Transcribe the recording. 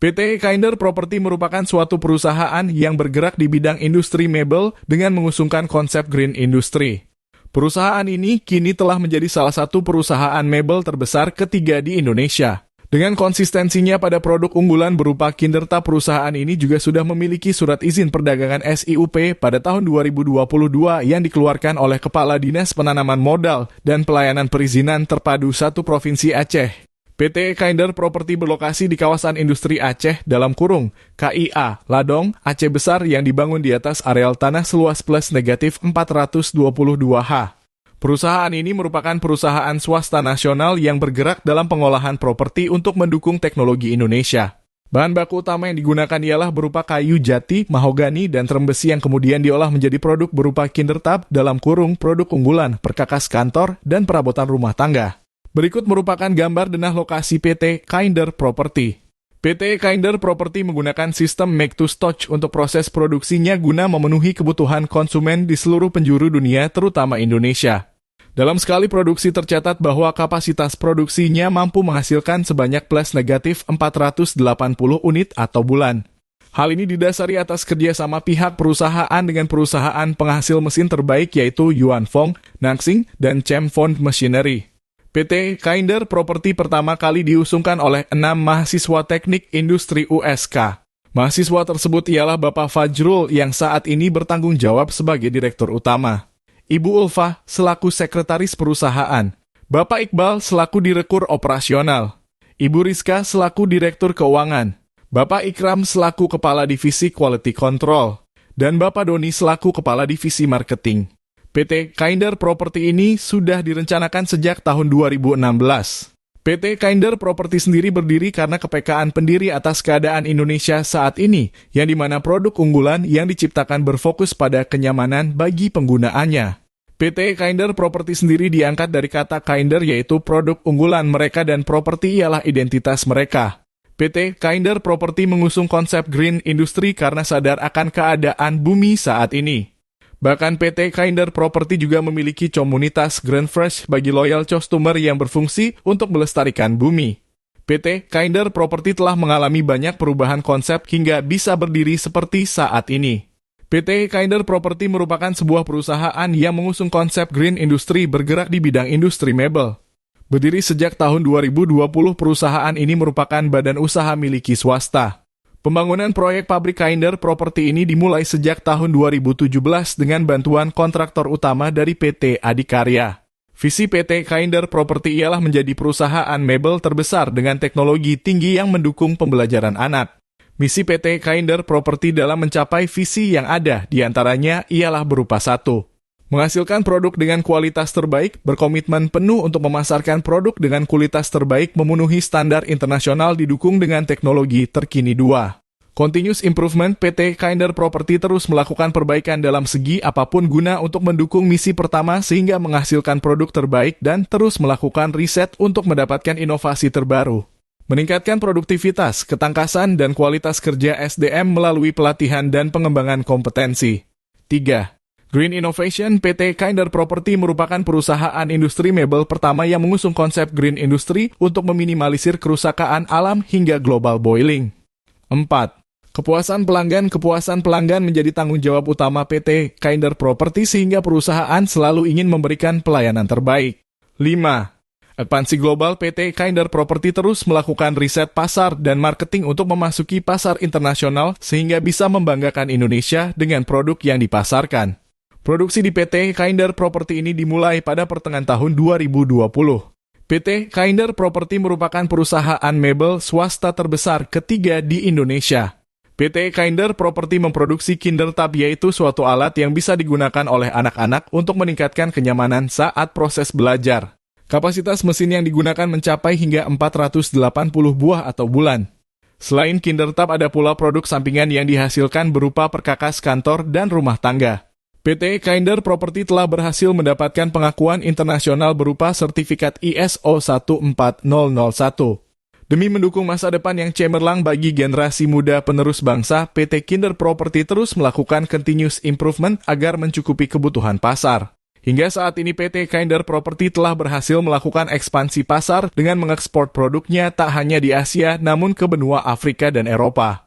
PT Kinder Property merupakan suatu perusahaan yang bergerak di bidang industri mebel dengan mengusungkan konsep green industry. Perusahaan ini kini telah menjadi salah satu perusahaan mebel terbesar ketiga di Indonesia. Dengan konsistensinya pada produk unggulan berupa Kindertab, perusahaan ini juga sudah memiliki surat izin perdagangan SIUP pada tahun 2022 yang dikeluarkan oleh Kepala Dinas Penanaman Modal dan Pelayanan Perizinan Terpadu 1 Provinsi Aceh. PT Kinder Property berlokasi di kawasan industri Aceh (KIA) Ladong, Aceh Besar yang dibangun di atas areal tanah seluas plus negatif 422 ha. Perusahaan ini merupakan perusahaan swasta nasional yang bergerak dalam pengolahan properti untuk mendukung teknologi Indonesia. Bahan baku utama yang digunakan ialah berupa kayu jati, mahogani, dan terem besi yang kemudian diolah menjadi produk berupa Kindertab (produk unggulan, perkakas kantor, dan perabotan rumah tangga). Berikut merupakan gambar denah lokasi PT Kinder Property. PT Kinder Property menggunakan sistem make-to-stock untuk proses produksinya guna memenuhi kebutuhan konsumen di seluruh penjuru dunia, terutama Indonesia. Dalam sekali produksi tercatat bahwa kapasitas produksinya mampu menghasilkan sebanyak plus negatif 480 unit atau bulan. Hal ini didasari atas kerjasama pihak perusahaan dengan perusahaan penghasil mesin terbaik yaitu Yuanfeng, Naxing, dan Chemfond Machinery. PT Kinder Property pertama kali diusungkan oleh 6 mahasiswa teknik industri USK. Mahasiswa tersebut ialah Bapak Fajrul yang saat ini bertanggung jawab sebagai direktur utama. Ibu Ulfah selaku sekretaris perusahaan. Bapak Iqbal selaku direktur operasional. Ibu Rizka selaku direktur keuangan. Bapak Ikram selaku kepala divisi quality control. Dan Bapak Doni selaku kepala divisi marketing. PT Kinder Property ini sudah direncanakan sejak tahun 2016. PT Kinder Property sendiri berdiri karena kepekaan pendiri atas keadaan Indonesia saat ini, yang dimana produk unggulan yang diciptakan berfokus pada kenyamanan bagi penggunaannya. PT Kinder Property sendiri diangkat dari kata Kinder yaitu produk unggulan mereka dan properti ialah identitas mereka. PT Kinder Property mengusung konsep green industry karena sadar akan keadaan bumi saat ini. Bahkan PT Kinder Property juga memiliki komunitas Green Fresh bagi loyal customer yang berfungsi untuk melestarikan bumi. PT Kinder Property telah mengalami banyak perubahan konsep hingga bisa berdiri seperti saat ini. PT Kinder Property merupakan sebuah perusahaan yang mengusung konsep green industry bergerak di bidang industri mebel. Berdiri sejak tahun 2020, perusahaan ini merupakan badan usaha miliki swasta. Pembangunan proyek pabrik Kinder Property ini dimulai sejak tahun 2017 dengan bantuan kontraktor utama dari PT Adikarya. Visi PT Kinder Property ialah menjadi perusahaan mebel terbesar dengan teknologi tinggi yang mendukung pembelajaran anak. Misi PT Kinder Property dalam mencapai visi yang ada diantaranya ialah berupa 1. Menghasilkan produk dengan kualitas terbaik, berkomitmen penuh untuk memasarkan produk dengan kualitas terbaik memenuhi standar internasional didukung dengan teknologi terkini. 2. Continuous improvement. PT Kinder Property terus melakukan perbaikan dalam segi apapun guna untuk mendukung misi pertama sehingga menghasilkan produk terbaik dan terus melakukan riset untuk mendapatkan inovasi terbaru. Meningkatkan produktivitas, ketangkasan, dan kualitas kerja SDM melalui pelatihan dan pengembangan kompetensi. 3. Green Innovation. PT Kinder Property merupakan perusahaan industri mebel pertama yang mengusung konsep green industry untuk meminimalisir kerusakan alam hingga global boiling. 4. Kepuasan pelanggan menjadi tanggung jawab utama PT Kinder Property sehingga perusahaan selalu ingin memberikan pelayanan terbaik. 5. Ekspansi global. PT Kinder Property terus melakukan riset pasar dan marketing untuk memasuki pasar internasional sehingga bisa membanggakan Indonesia dengan produk yang dipasarkan. Produksi di PT Kinder Property ini dimulai pada pertengahan tahun 2020. PT Kinder Property merupakan perusahaan mebel swasta terbesar ketiga di Indonesia. PT Kinder Property memproduksi Kindertab yaitu suatu alat yang bisa digunakan oleh anak-anak untuk meningkatkan kenyamanan saat proses belajar. Kapasitas mesin yang digunakan mencapai hingga 480 buah atau bulan. Selain Kindertab ada pula produk sampingan yang dihasilkan berupa perkakas kantor dan rumah tangga. PT Kinder Property telah berhasil mendapatkan pengakuan internasional berupa sertifikat ISO 14001. Demi mendukung masa depan yang cemerlang bagi generasi muda penerus bangsa, PT Kinder Property terus melakukan continuous improvement agar mencukupi kebutuhan pasar. Hingga saat ini PT Kinder Property telah berhasil melakukan ekspansi pasar dengan mengekspor produknya tak hanya di Asia namun ke benua Afrika dan Eropa.